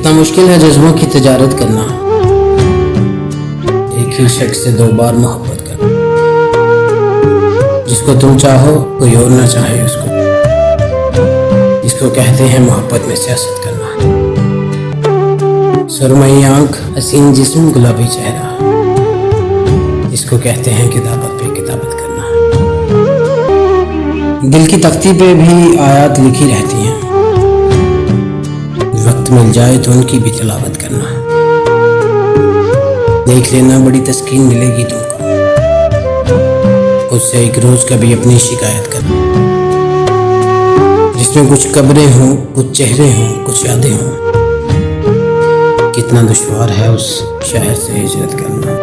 कितना मुश्किल है जज्बों की तजारत करना, एक ही शख्स से 2 बार मोहब्बत करना। जिसको तुम चाहो कोई और ना चाहे उसको, इसको कहते हैं मोहब्बत में सियासत करना। सुरमई आंख, हसीन जिस्म, गुलाबी चेहरा, इसको कहते हैं किताबत पे किताबत करना। दिल की तख्ती पे भी आयत लिखी रहती हैं, वक्त मिल जाए तो उनकी भी तिलावत करना। देख लेना बड़ी तस्कीन मिलेगी तुमको, उससे एक रोज कभी अपनी शिकायत करना। जिसमें कुछ कब्रें हों, कुछ चेहरे हों, कुछ यादें हों। कितना दुश्वार है उस शहर से हिजरत करना।